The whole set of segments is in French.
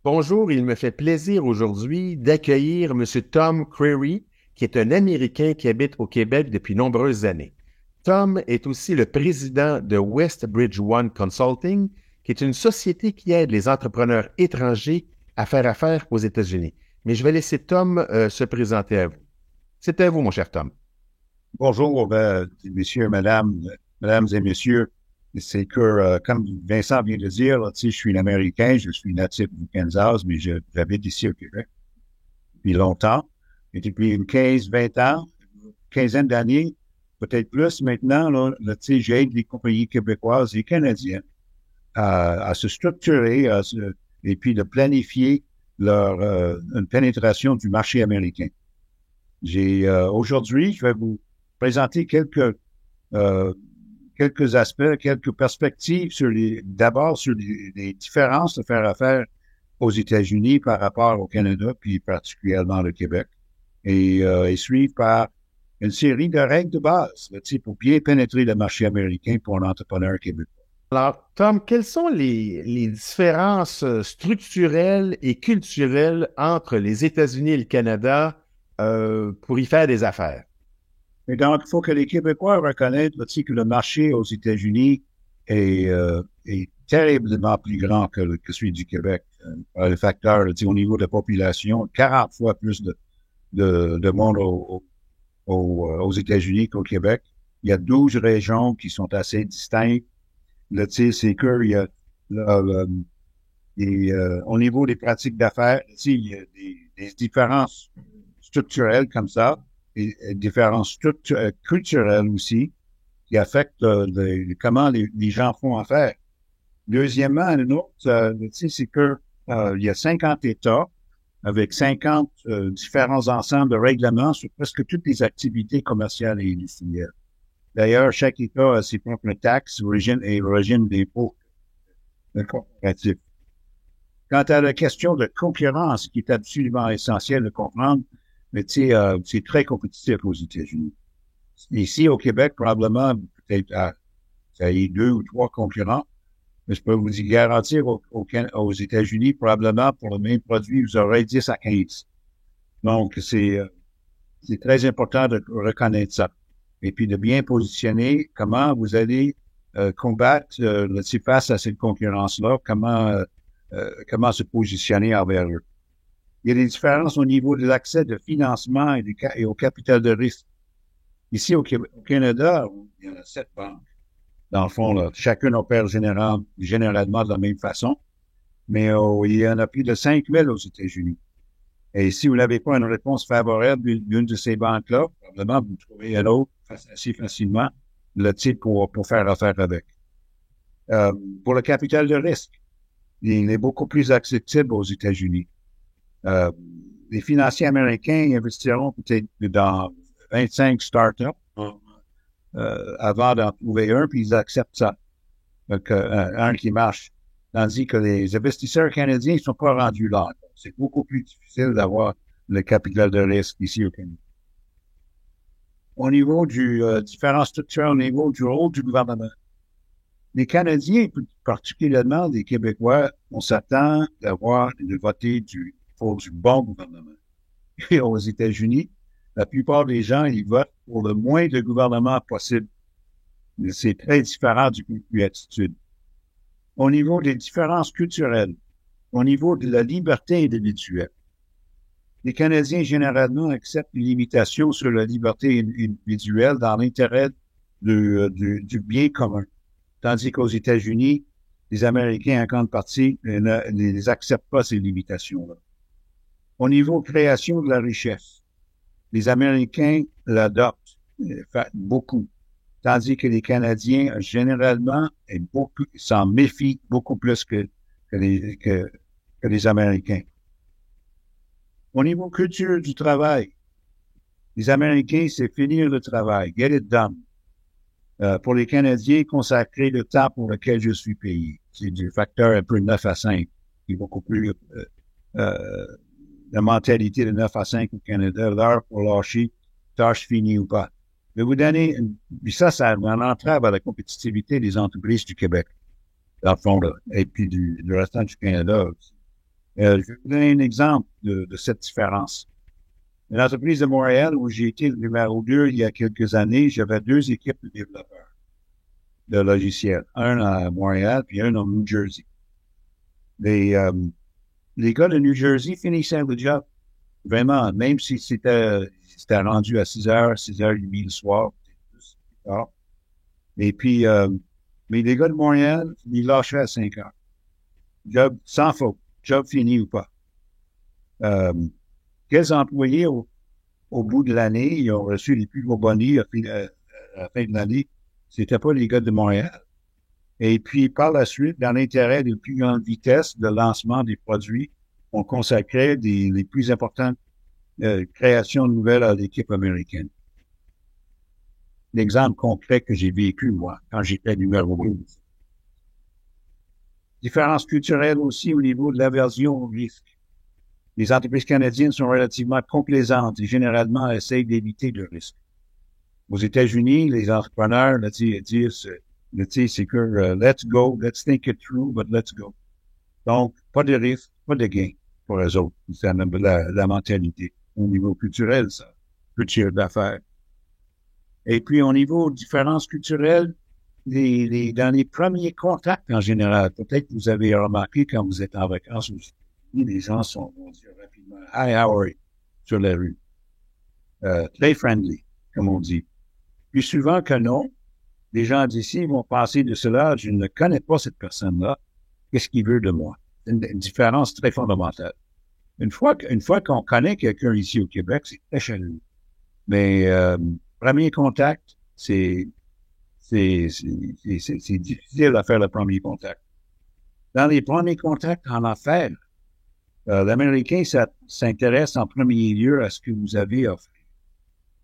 Bonjour, il me fait plaisir aujourd'hui d'accueillir Monsieur Tom Creary, qui est un Américain qui habite au Québec depuis nombreuses années. Tom est aussi le président de Westbridge One Consulting, qui est une société qui aide les entrepreneurs étrangers à faire affaire aux États-Unis. Mais je vais laisser Tom se présenter à vous. C'est à vous, mon cher Tom. Bonjour, messieurs, mesdames et messieurs. C'est que, comme Vincent vient de dire, là, tu sais, je suis un Américain, je suis natif du Kansas, mais j'habite ici au Québec depuis longtemps. Et depuis une 20 ans, quinzaine d'années, peut-être plus maintenant, là, tu sais, j'aide les compagnies québécoises et canadiennes à se structurer et puis de planifier une pénétration du marché américain. Aujourd'hui, je vais vous présenter euh, quelques aspects, quelques perspectives d'abord sur les différences de faire affaire aux États-Unis par rapport au Canada, puis particulièrement le Québec, et suivre par une série de règles de base, là, tu sais, pour bien pénétrer le marché américain pour un entrepreneur québécois. Alors, Tom, quelles sont les différences structurelles et culturelles entre les États-Unis et le Canada pour y faire des affaires? Et donc, il faut que les Québécois reconnaissent aussi que le marché aux États-Unis est terriblement plus grand que celui du Québec. Le facteur, là, tu sais, au niveau de la population, 40 fois plus de monde aux États-Unis qu'au Québec. Il y a 12 régions qui sont assez distinctes. Là, tu sais, c'est qu'il y a là, au niveau des pratiques d'affaires, tu sais, il y a des différences structurelles comme ça, et différences culturelles aussi, qui affectent comment les gens font affaire. Deuxièmement, une autre, tu sais, c'est que il y a 50 États avec 50 différents ensembles de règlements sur presque toutes les activités commerciales et industrielles. D'ailleurs, chaque État a ses propres taxes, origine d'impôts corporatifs. Quant à la question de concurrence, qui est absolument essentielle de comprendre, mais tu sais, c'est très compétitif aux États-Unis. Ici, au Québec, probablement, peut-être, ça y est 2 ou 3 concurrents, mais je peux vous y garantir aux États-Unis, probablement, pour le même produit, vous aurez 10 à 15. Donc, c'est très important de reconnaître ça. Et puis, de bien positionner comment vous allez combattre face à cette concurrence-là, comment se positionner envers eux. Il y a des différences au niveau de l'accès de financement et au capital de risque. Ici, au Canada, il y en a 7 banques. Dans le fond, là, chacune opère généralement de la même façon, mais il y en a plus de 5000 aux États-Unis. Et si vous n'avez pas une réponse favorable d'une de ces banques-là, probablement vous trouvez un autre assez facilement le type pour faire affaire avec. Pour le capital de risque, il est beaucoup plus accessible aux États-Unis. Euh, les financiers américains investiront peut-être dans 25 startups avant d'en trouver un, puis ils acceptent ça. Donc, un qui marche. Tandis que les investisseurs canadiens ne sont pas rendus là. C'est beaucoup plus difficile d'avoir le capital de risque ici au Canada. Au niveau différentes structures, au niveau du rôle du gouvernement, les Canadiens, particulièrement les Québécois, on s'attend de voter pour du bon gouvernement. Et aux États-Unis, la plupart des gens, ils votent pour le moins de gouvernement possible. Mais c'est très différent du point de vue attitude. Au niveau des différences culturelles, au niveau de la liberté individuelle, les Canadiens généralement acceptent les limitations sur la liberté individuelle dans l'intérêt du bien commun. Tandis qu'aux États-Unis, les Américains, en grande partie, ne les acceptent pas, ces limitations-là. Au niveau de création de la richesse, les Américains l'adoptent beaucoup, tandis que les Canadiens, généralement, s'en méfient beaucoup plus que les Américains. Au niveau culture du travail, les Américains, c'est finir le travail, get it done. Pour les Canadiens, consacrer le temps pour lequel je suis payé. C'est du facteur un peu 9 à 5, qui est beaucoup plus la mentalité de 9 à 5 au Canada, l'heure pour lâcher, tâche finie ou pas. Je vais vous donner, puis ça en entrave à la compétitivité des entreprises du Québec, dans le fond, là, et puis du restant du Canada aussi. Je vais vous donner un exemple de cette différence. L'entreprise de Montréal, où j'ai été le numéro 2 il y a quelques années, j'avais 2 équipes de développeurs de logiciels. Un à Montréal, puis un au New Jersey. Les gars de New Jersey finissaient le job. Vraiment, même si c'était rendu à 6h, 6h30 le soir. Et puis, mais les gars de Montréal, ils lâchaient à 5h. Job sans faute. Job fini ou pas. Quels employés, au bout de l'année, ils ont reçu les plus gros bonus à la fin de l'année? C'était pas les gars de Montréal. Et puis, par la suite, dans l'intérêt de plus grande vitesse de lancement des produits, on consacrait les plus importantes créations nouvelles à l'équipe américaine. L'exemple concret que j'ai vécu, moi, quand j'étais numéro 12. Différence culturelle aussi au niveau de l'aversion au risque. Les entreprises canadiennes sont relativement complaisantes et généralement essayent d'éviter le risque. Aux États-Unis, les entrepreneurs disent c'est que let's go, let's think it through, but let's go. Donc, pas de risque, pas de gain pour les autres. C'est la mentalité. Au niveau culturel, ça, culture d'affaires. Et puis, au niveau différences culturelles, dans les premiers contacts en général, peut-être que vous avez remarqué quand vous êtes en vacances, les gens vont dire rapidement « Hi, how are you? » sur la rue. Très friendly, comme on dit. Plus souvent que non, les gens d'ici vont penser de cela, je ne connais pas cette personne-là, qu'est-ce qu'il veut de moi? C'est une différence très fondamentale. Une fois qu'on connaît quelqu'un ici au Québec, c'est très chaleureux. Mais premier contact, c'est difficile à faire le premier contact. Dans les premiers contacts en affaires, l'Américain s'intéresse en premier lieu à ce que vous avez offert.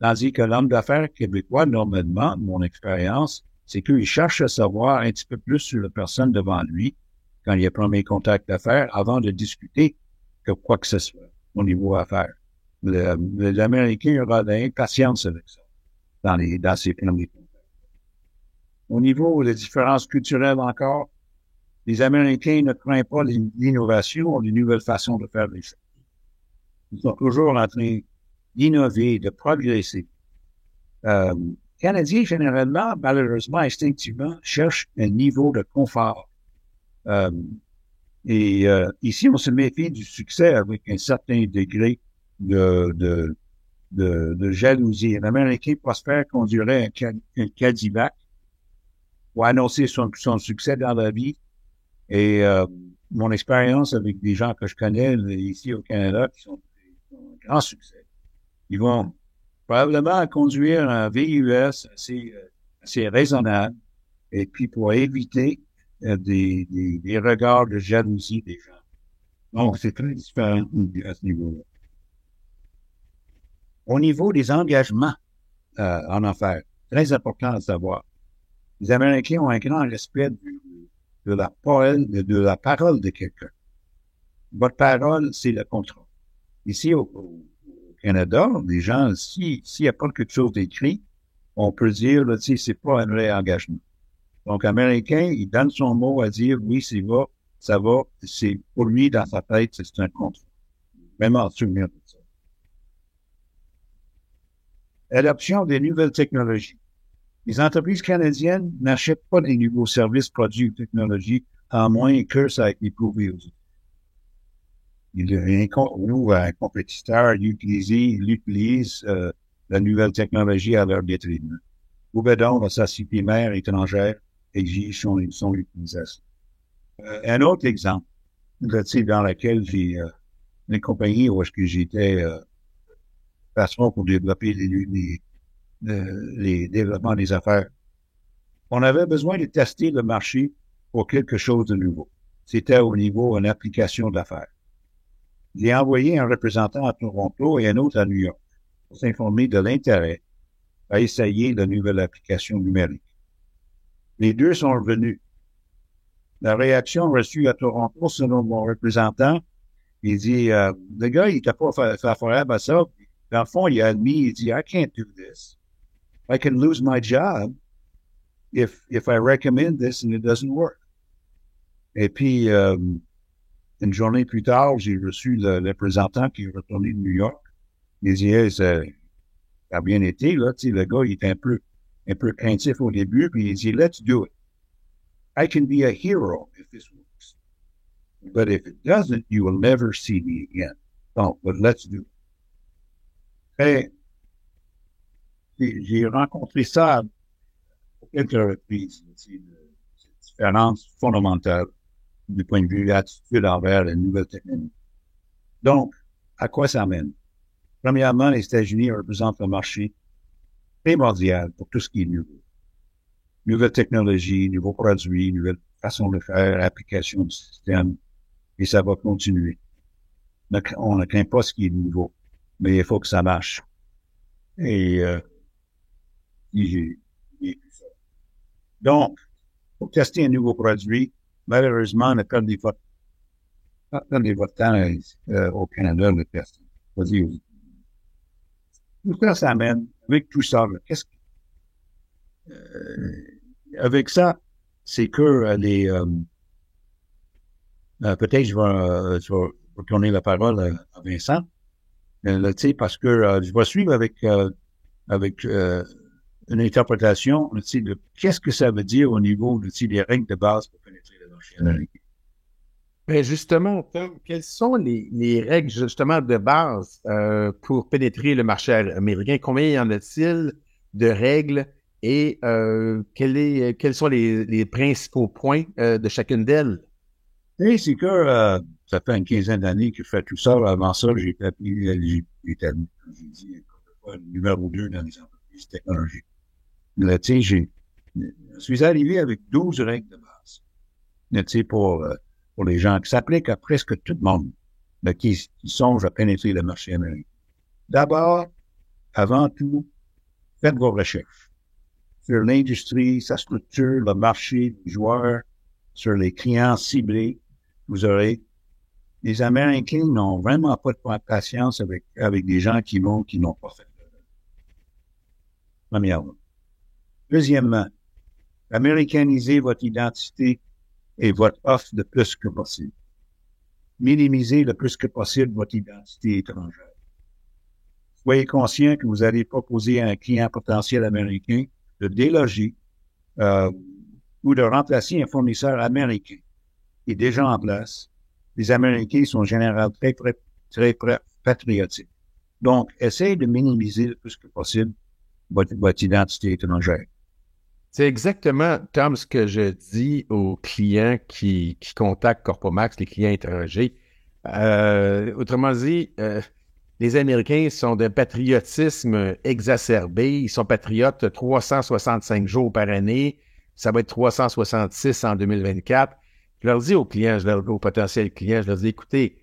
Tandis que l'homme d'affaires québécois, normalement, mon expérience, c'est qu'il cherche à savoir un petit peu plus sur la personne devant lui quand il y a premier contact d'affaires avant de discuter que quoi que ce soit au niveau affaires. L'Américain aura de l'impatience avec ça dans ses premiers contacts. Au niveau des différences culturelles encore, les Américains ne craignent pas l'innovation ou les nouvelles façons de faire les choses. Ils sont toujours en train d'innover, de progresser. Canadiens, généralement, malheureusement, instinctivement, cherchent un niveau de confort. Ici, on se méfie du succès avec un certain degré de jalousie. Un Américain prospère conduirait un Cadillac pour annoncer son succès dans la vie. Et mon expérience avec des gens que je connais ici au Canada qui sont un grand succès, ils vont probablement conduire un VUS assez raisonnable et puis pour éviter des regards de jalousie des gens. Donc, c'est très différent à ce niveau-là. Au niveau des engagements en affaires, très important à savoir, les Américains ont un grand respect de la parole de quelqu'un. Votre parole, c'est le contrat. Ici, au Canada, les gens, s'il n'y a pas quelque chose d'écrit, on peut dire, là, c'est pas un vrai engagement. Donc, Américain, il donne son mot à dire, oui, ça va, c'est pour lui, dans sa tête, c'est un contrat. Même en souvenir de ça. Adoption des nouvelles technologies. Les entreprises canadiennes n'achètent pas des nouveaux services, produits ou technologies, à moins que ça ait été prouvé aux autres. Nous, un compétiteur, utilise la nouvelle technologie à leur détriment. Ou bien donc, la société mère étrangère exige son utilisation. Un autre exemple, dans lequel j'ai une compagnie où est-ce que j'étais patron pour développer les développements des affaires. On avait besoin de tester le marché pour quelque chose de nouveau. C'était au niveau d'une application d'affaires. J'ai envoyé un représentant à Toronto et un autre à New York pour s'informer de l'intérêt à essayer la nouvelle application numérique. Les deux sont revenus. La réaction reçue à Toronto, selon mon représentant, il dit, le gars, il n'était pas favorable à ça. Dans le fond, il a admis, il dit, I can't do this. I can lose my job if I recommend this and it doesn't work. Et puis, une journée plus tard, j'ai reçu le représentant qui est retourné de New York. Il dit, hey, ça a bien été, là. Tu sais, le gars, il était un peu craintif au début, puis il dit, let's do it. I can be a hero if this works. But if it doesn't, you will never see me again. Donc, but let's do it. Et j'ai rencontré ça pour quelques reprises, c'est différence fondamentale du point de vue de l'attitude envers les nouvelles technologies. Donc, à quoi ça mène? Premièrement, les États-Unis représentent un marché primordial pour tout ce qui est nouveau. Nouvelles technologies, nouveaux produits, nouvelles façons de faire, application du système, et ça va continuer. On ne craint pas ce qui est nouveau, mais il faut que ça marche. Et j'ai vu ça. Donc, pour tester un nouveau produit, malheureusement, ne perdez pas votre temps au Canada de tester. Vas-y. Tout ça, ça amène, avec tout ça, avec ça, c'est que peut-être je vais retourner la parole à Vincent, parce que je vais suivre avec une interprétation de qu'est-ce que ça veut dire au niveau des règles de base pour pénétrer le marché américain. Ben justement, Tom, quelles sont les règles justement de base pour pénétrer le marché américain? Combien y en a-t-il de règles et quels sont les principaux points de chacune d'elles? Et c'est que ça fait une quinzaine d'années que je fais tout ça. Avant ça, j'étais, comme j'ai dit, numéro 2 dans les entreprises technologiques. Là, je suis arrivé avec 12 règles de base. Là, pour les gens qui s'appliquent à presque tout le monde qui songent à pénétrer le marché américain. D'abord, avant tout, faites vos recherches sur l'industrie, sa structure, le marché des joueurs, sur les clients ciblés. Vous aurez. Les Américains n'ont vraiment pas de patience avec des gens qui n'ont pas fait. Premièrement. Deuxièmement, américanisez votre identité et votre offre le plus que possible. Minimisez le plus que possible votre identité étrangère. Soyez conscient que vous allez proposer à un client potentiel américain de déloger ou de remplacer un fournisseur américain qui est déjà en place. Les Américains sont en général très patriotiques. Donc, essayez de minimiser le plus que possible votre identité étrangère. C'est exactement, Tom, ce que je dis aux clients qui contactent Corpomax, les clients étrangers. Autrement dit, les Américains sont d'un patriotisme exacerbé. Ils sont patriotes 365 jours par année. Ça va être 366 en 2024. Je leur dis aux clients, aux potentiels clients, je leur dis, écoutez,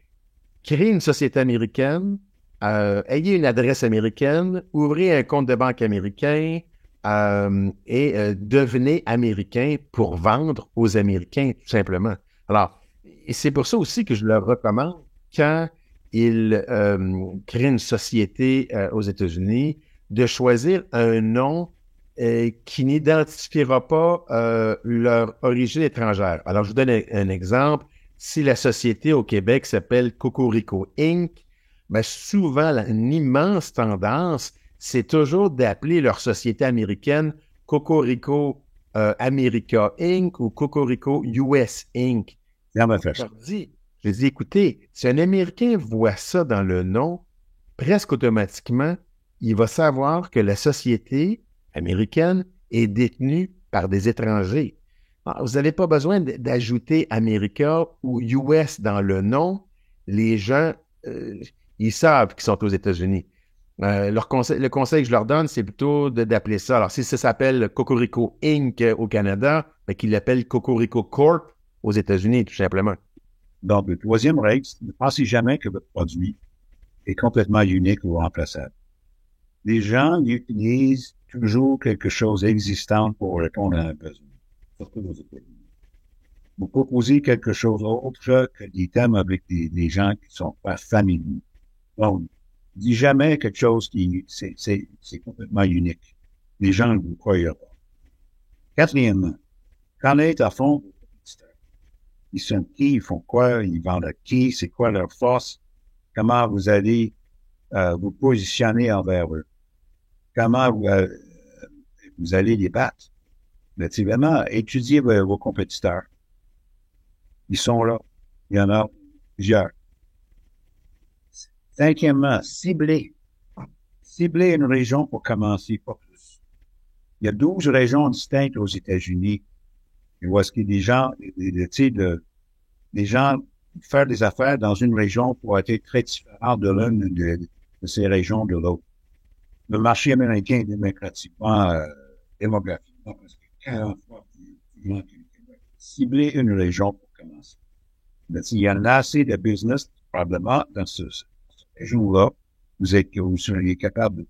créez une société américaine, ayez une adresse américaine, ouvrez un compte de banque américain et devenez américain pour vendre aux Américains, tout simplement. Alors, et c'est pour ça aussi que je leur recommande, quand ils créent une société aux États-Unis, de choisir un nom qui n'identifiera pas leur origine étrangère. Alors, je vous donne un exemple. Si la société au Québec s'appelle Cocorico Inc., ben souvent, une immense tendance, c'est toujours d'appeler leur société américaine Cocorico America Inc. ou Cocorico US Inc. Je dis, écoutez, si un Américain voit ça dans le nom, presque automatiquement, il va savoir que la société américaine est détenue par des étrangers. Alors, vous n'avez pas besoin d'ajouter America ou US dans le les gens, ils savent qu'ils sont aux États-Unis. Le conseil que je leur donne, c'est plutôt d'appeler ça. Alors, si ça s'appelle Cocorico Inc. Au Canada, ben, qu'ils l'appellent Cocorico Corp. Aux États-Unis, tout simplement. Donc, la troisième règle, ne pensez jamais que votre produit est complètement unique ou remplaçable. Les gens utilisent toujours quelque chose d'existant pour répondre à un besoin. Surtout aux États-Unis. Vous proposez quelque chose d'autre que des thèmes avec des gens qui ne sont pas familiers. Donc, dis jamais quelque chose qui c'est complètement unique. Les gens ne vous croiront pas. Quatrièmement, connaître à fond vos compétiteurs. ils sont qui, ils font quoi, ils vendent à qui, c'est quoi leur force, comment vous allez vous positionner envers eux, comment vous allez les battre. Mais c'est vraiment étudier vos compétiteurs. Ils sont là. Il y en a plusieurs. Cinquièmement, cibler. Cibler une région pour commencer, pas plus. Il y a 12 régions distinctes aux États-Unis. Et où est-ce qu'il y a des gens faire des affaires dans une région pourrait être très différent de l'une de ces régions de l'autre. Le marché américain est démocratiquement, démographiquement, presque 40 fois plus grand que le Québec. Cibler une région pour commencer. Mais il y en a assez de business, probablement, dans cette région-là. Vous seriez capable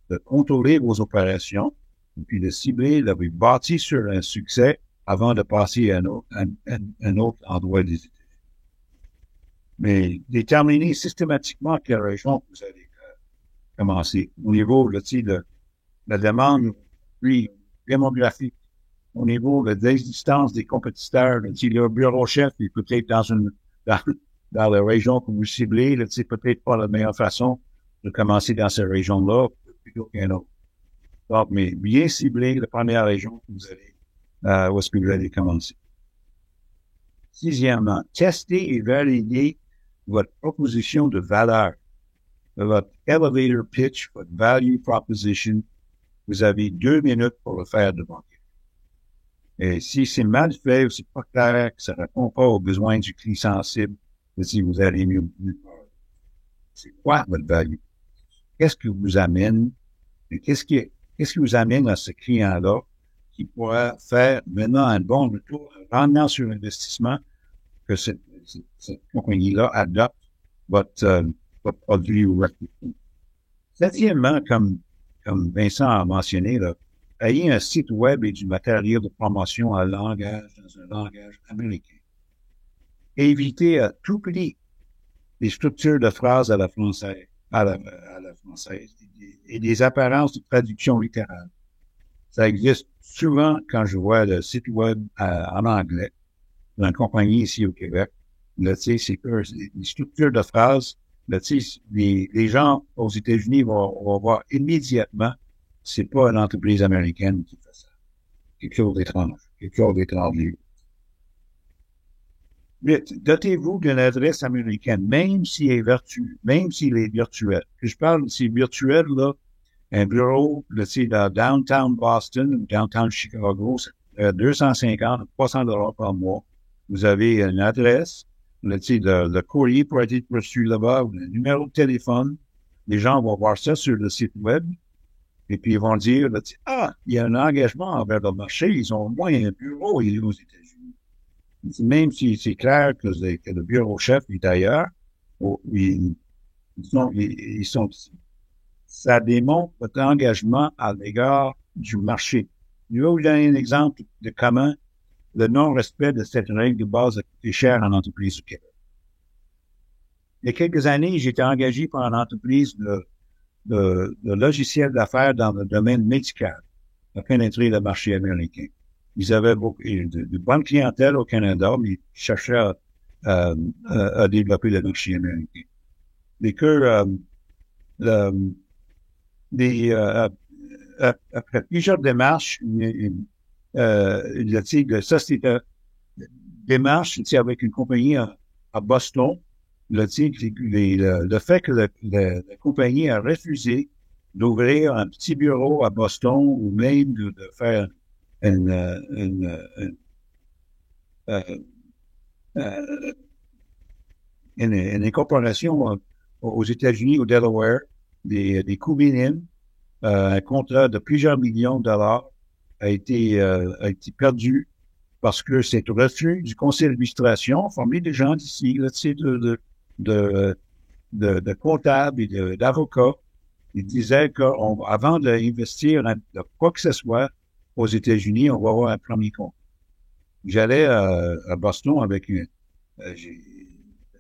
de contrôler vos opérations, et puis de cibler, de vous bâtir sur un succès avant de passer à un autre endroit des États-Unis. Mais déterminer systématiquement quelle région vous allez commencer. Au niveau de la demande, puis démographique, au niveau de l'existence des compétiteurs, le bureau chef est peut-être dans la région que vous ciblez, c'est peut-être pas la meilleure façon de commencer dans cette région-là plutôt qu'un autre. Donc, mais bien cibler la première région que vous allez, où est-ce que vous allez commencer. Sixièmement, tester et valider votre proposition de valeur, votre elevator pitch, votre value proposition. Vous avez 2 minutes pour le faire devant quelqu'un. Et si c'est mal fait ou c'est pas clair, que ça répond pas aux besoins du client sensible, si vous allez mieux parler. C'est quoi votre value? Qu'est-ce qui vous amène? Qu'est-ce qui vous amène à ce client-là qui pourra faire maintenant un bon retour, un rendement sur investissement que cette compagnie-là adopte votre produit ou votre produit. Septièmement, comme Vincent a mentionné, là, ayez un site web et du matériel de promotion dans un langage américain. Évitez à tout prix les structures de phrases à la française, et des apparences de traduction littérale. Ça existe souvent quand je vois le site web en anglais d'une compagnie ici au Québec. Là, c'est que les structures de phrases, là, les gens aux États-Unis vont voir immédiatement c'est pas une entreprise américaine qui fait ça. Quelque chose d'étranger. Dotez-vous d'une adresse américaine, même s'il est virtuel. Que je parle de ces virtuels, là, un bureau, là, dans downtown Boston ou downtown Chicago, c'est 250 à 300 $ par mois. Vous avez une adresse, là, le courrier pour être reçu là-bas, ou le numéro de téléphone. Les gens vont voir ça sur le site web. Et puis, ils vont dire, là, il y a un engagement envers le marché. Ils ont au moins un bureau aux États-Unis. Même si c'est clair que le bureau chef est ailleurs, ils sont ici. Ça démontre votre engagement à l'égard du marché. Je vais vous donner un exemple de comment le non-respect de cette règle de base a coûté cher en entreprise au Québec. Il y a quelques années, j'étais engagé par une entreprise de logiciels d'affaires dans le domaine médical à pénétrer le marché américain. Ils avaient beaucoup de bonnes clientèles au Canada, mais ils cherchaient à développer le marché américain. Et que après plusieurs démarches, ça c'était démarche avec une compagnie à Boston. Le fait que la compagnie a refusé d'ouvrir un petit bureau à Boston ou même de faire une incorporation aux États-Unis, au Delaware, des coûts minimes, un contrat de plusieurs millions de dollars a été perdu parce que c'est le refus du conseil d'administration formé de gens d'ici, là, de comptables et d'avocats. Ils disaient qu'avant d'investir de quoi que ce soit aux États-Unis, on va avoir un premier compte. J'allais à Boston avec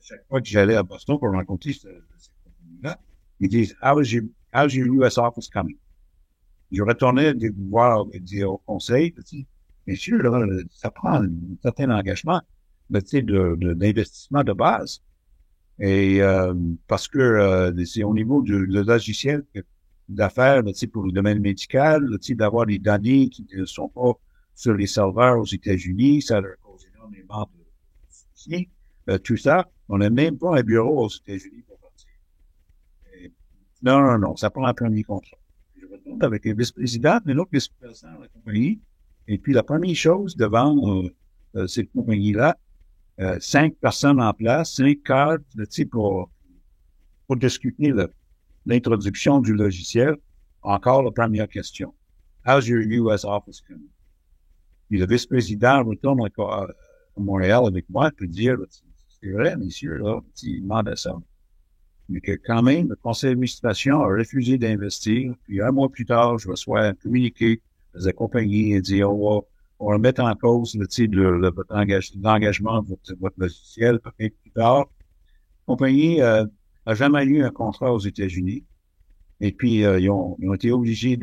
chaque fois que j'allais à Boston pour rencontrer cette compagnie-là, ils disent, how's your US office coming? Je retournais voir dire au conseil, bien sûr, là, ça prend un certain engagement. d'investissement de base. Et parce que c'est au niveau du logiciel d'affaires pour le domaine médical, d'avoir des données qui ne sont pas sur les serveurs aux États-Unis, ça leur cause énormément de soucis. Tout ça, on n'a même pas un bureau aux États-Unis pour partir. Non, ça prend un premier contrat. Je retourne avec le vice-président, un autre vice-président de la compagnie, et puis la première chose devant cette compagnie-là, 5 personnes en place, 5 cadres, pour discuter l'introduction du logiciel. Encore la première question. How's your US office coming? Puis le vice-président retourne à Montréal avec moi pour dire, c'est vrai, messieurs, là, il demande ça. Mais que quand même, le conseil d'administration a refusé d'investir. Puis un mois plus tard, je reçois un communiqué de la compagnie et dit, on va mettre en cause l'engagement de votre logiciel. Peut-être plus tard, la compagnie n'a jamais eu un contrat aux États-Unis. Et puis, ils ont été obligés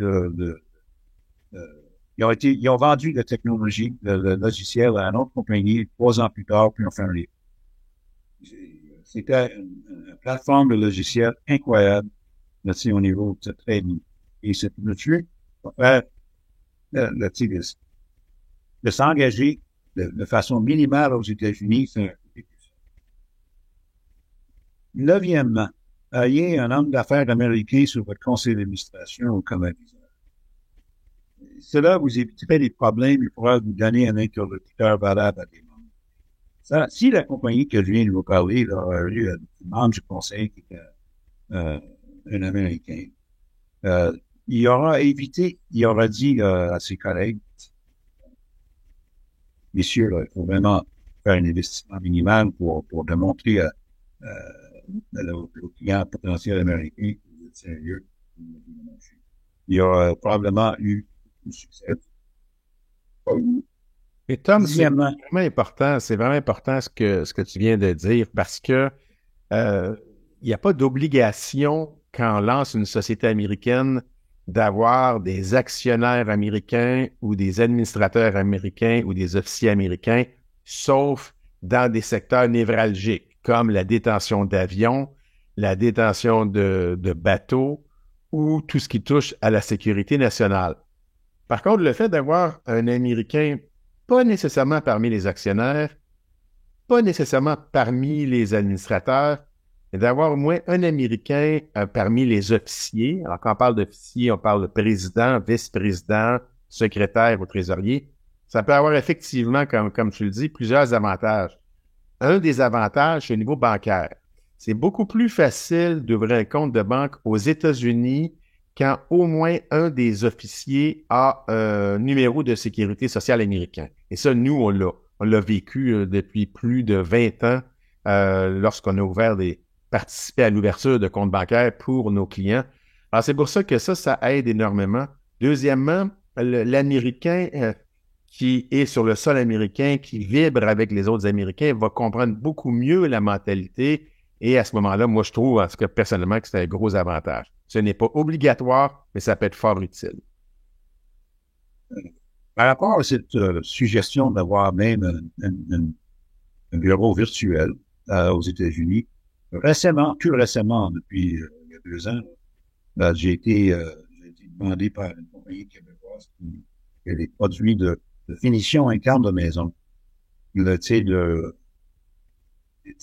ils ont vendu la technologie, le logiciel à une autre compagnie 3 ans plus tard, puis on fait un livre. C'était une plateforme de logiciel incroyable, au niveau de trading. Et c'est là-dessus, on va faire, de s'engager de façon minimale aux États-Unis, c'est neuvièmement, ayez un homme d'affaires américain sur votre conseil d'administration ou comme aviseur. Cela vous éviterait des problèmes et pourra vous donner un interlocuteur valable à des membres. Ça, si la compagnie que je viens de vous parler a eu un membre du conseil qui était un Américain, il aura dit à ses collègues, messieurs, là, il faut vraiment faire un investissement minimal pour démontrer aux clients potentiels américains que vous êtes sérieux. Il y aura probablement eu du succès. Et Tom, c'est vraiment important ce que tu viens de dire parce que il n'y a pas d'obligation quand on lance une société américaine d'avoir des actionnaires américains ou des administrateurs américains ou des officiers américains, sauf dans des secteurs névralgiques comme la détention d'avions, la détention de bateaux ou tout ce qui touche à la sécurité nationale. Par contre, le fait d'avoir un Américain, pas nécessairement parmi les actionnaires, pas nécessairement parmi les administrateurs, mais d'avoir au moins un Américain parmi les officiers. Alors, quand on parle d'officiers, on parle de président, vice-président, secrétaire ou trésorier. Ça peut avoir effectivement, comme tu le dis, plusieurs avantages. Un des avantages, c'est au niveau bancaire. C'est beaucoup plus facile d'ouvrir un compte de banque aux États-Unis quand au moins un des officiers a un numéro de sécurité sociale américain. Et ça, nous, on l'a vécu depuis plus de 20 ans lorsqu'on a participé à l'ouverture de comptes bancaires pour nos clients. Alors, c'est pour ça que ça aide énormément. Deuxièmement, l'Américain qui est sur le sol américain, qui vibre avec les autres Américains, va comprendre beaucoup mieux la mentalité. Et à ce moment-là, moi, je trouve, en tout cas, personnellement, que c'est un gros avantage. Ce n'est pas obligatoire, mais ça peut être fort utile. Par rapport à cette suggestion d'avoir même un bureau virtuel aux États-Unis, tout récemment, depuis il y a 2 ans, j'ai été demandé par une compagnie québécoise qui a des produits de finition interne de maison.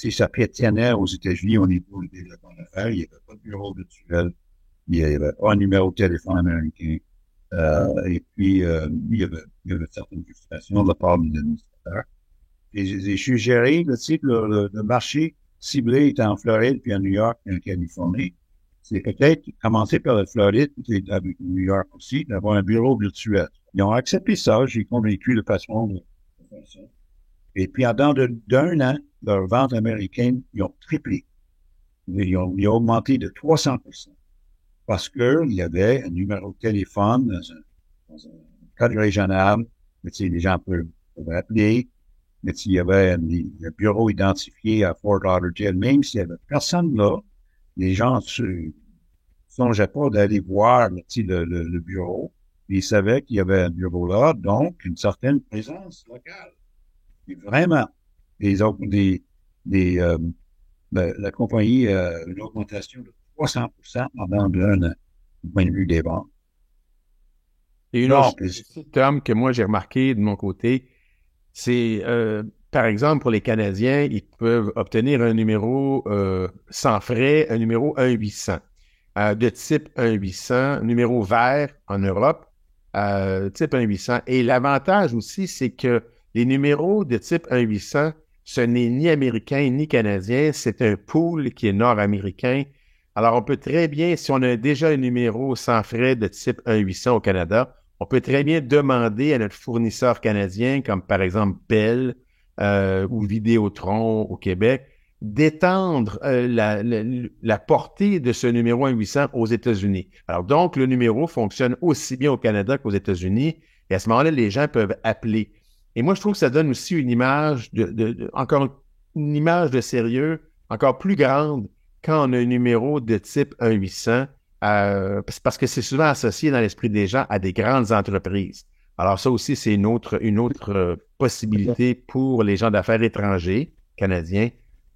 Ça pétionnait aux États-Unis au niveau du développement d'affaires. Il n'y avait pas de bureau virtuel. Il n'y avait pas un numéro de téléphone américain. Et puis, il y avait certaines frustrations de la part des administrateurs. Et j'ai suggéré que le marché ciblé est en Floride, puis en New York, puis en Californie. C'est peut-être commencer par la Floride, puis avec New York aussi, d'avoir un bureau virtuel. Ils ont accepté ça. J'ai convaincu le patron de faire ça. Et puis, en dedans d'un an, leurs ventes américaines, ils ont triplé. Ils ont augmenté de 300%. Parce qu'il y avait un numéro de téléphone dans un cadre régional, mais les gens peuvent appeler, mais il y avait un bureau identifié à Fort Lauderdale, même s'il y avait personne là, les gens ne songeaient pas d'aller voir le bureau. Ils savaient qu'il y avait un bureau là, donc une certaine présence locale. Et vraiment, les autres, la compagnie a une augmentation de 300% pendant un an, du point de vue des ventes. Et une autre Donc, chose aussi, Tom, que moi j'ai remarqué de mon côté, c'est, par exemple, pour les Canadiens, ils peuvent obtenir un numéro sans frais, un numéro 1-800, de type 1-800, numéro vert en Europe, type 1-800. Et l'avantage aussi, c'est que les numéros de type 1-800, ce n'est ni américain ni canadien, c'est un pool qui est nord-américain. Alors, on peut très bien, si on a déjà un numéro sans frais de type 1-800 au Canada, on peut très bien demander à notre fournisseur canadien, comme par exemple Bell ou Vidéotron au Québec, d'étendre la portée de ce numéro 1-800 aux États-Unis. Alors donc, le numéro fonctionne aussi bien au Canada qu'aux États-Unis, et à ce moment-là, les gens peuvent appeler. Et moi, je trouve que ça donne aussi une image encore une image de sérieux encore plus grande quand on a un numéro de type 1-800, parce que c'est souvent associé dans l'esprit des gens à des grandes entreprises. Alors ça aussi, c'est une autre possibilité pour les gens d'affaires étrangers, canadiens,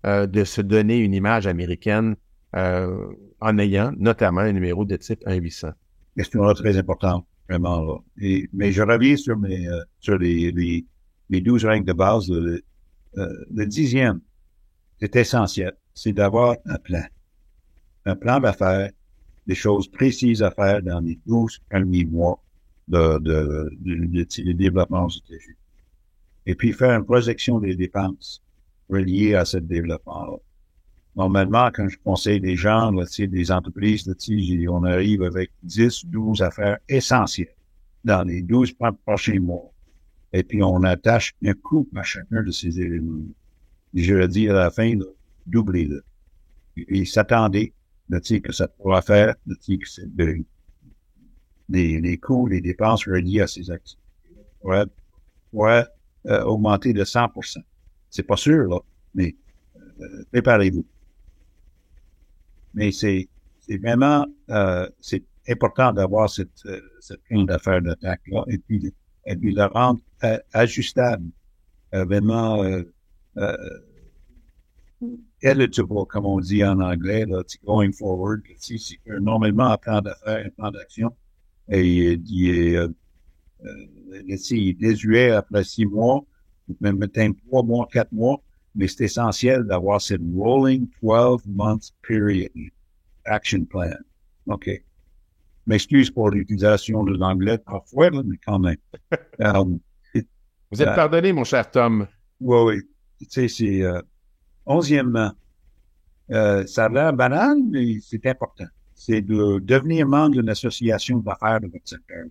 de se donner une image américaine en ayant notamment un numéro de type 1-800. question très importante, vraiment. Là. Mais je reviens sur les 12 règles de base. Le 10e, c'est essentiel, c'est d'avoir un plan. Un plan d'affaires, des choses précises à faire dans les 12 premiers mois de développement aux États-Unis. Et puis faire une projection des dépenses reliées à ce développement-là. Normalement, quand je conseille des gens, là, des entreprises, là, on arrive avec 10, 12 affaires essentielles dans les 12 prochains mois. Et puis, on attache un coût à chacun de ces éléments. Et je le dis à la fin, doublez-le. Et s'attendez, que ça pourra faire, que c'est les coûts, les dépenses reliées à ces activités pourraient augmenter de 100%. C'est pas sûr, là, mais préparez-vous. Mais c'est vraiment c'est important d'avoir cette plan d'affaires d'attaque-là et puis la rendre ajustable, vraiment eligible, comme on dit en anglais, là, going forward. C'est que normalement un plan d'affaires, un plan d'action, et il est désuet après 6 mois, même peut-être 3 mois, 4 mois, mais c'est essentiel d'avoir cette rolling 12-month period action plan. OK. M'excuse pour l'utilisation de l'anglais parfois, là, mais quand même. Vous êtes pardonné, mon cher Tom. Oui. Tu sais, c'est 11e, ça a l'air banal, mais c'est important. C'est de devenir membre d'une association d'affaires de votre secteur.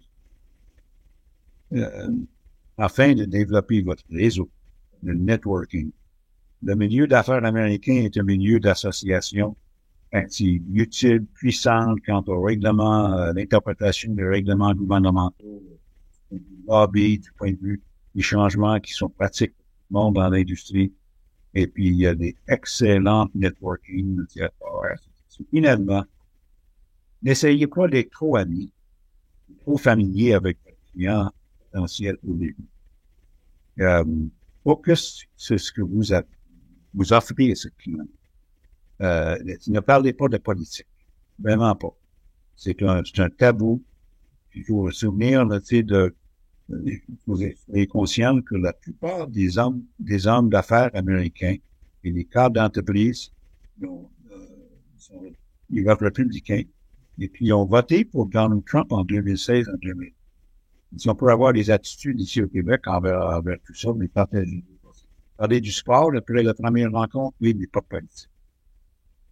Afin de développer votre réseau, le networking. Le milieu d'affaires américain est un milieu d'association utile, puissante quant au règlement, l'interprétation des règlements gouvernementaux, du lobby, du point de vue des changements qui sont pratiques dans l'industrie. Et puis, il y a des excellents networking. Finalement, n'essayez pas d'être trop amis, trop familier avec votre client potentiel au début. Focus sur ce que vous offrez à ce client. Ne parlez pas de politique. Vraiment pas. C'est un tabou. Il faut se souvenir, vous êtes conscient que la plupart des hommes d'affaires américains et des cadres d'entreprise, ils votent républicains. Et puis, ils ont voté pour Donald Trump en 2016, en 2000. Si on peut avoir des attitudes ici au Québec envers tout ça, mais parler du sport, après la première rencontre, oui, mais pas politique.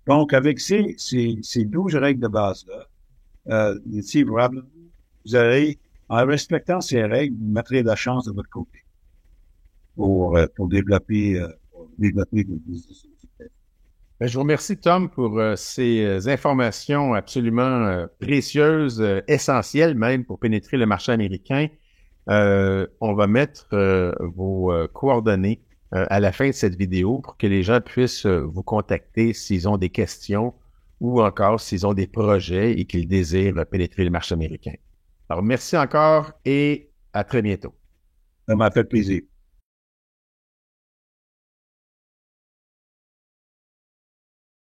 Donc, avec ces 12 règles de base-là, vous allez, en respectant ces règles, vous mettrez la chance de votre côté pour développer votre business. Je vous remercie, Tom, pour ces informations absolument précieuses, essentielles même pour pénétrer le marché américain. On va mettre vos coordonnées à la fin de cette vidéo pour que les gens puissent vous contacter s'ils ont des questions ou encore s'ils ont des projets et qu'ils désirent pénétrer le marché américain. Alors, merci encore et à très bientôt. Ça m'a fait plaisir.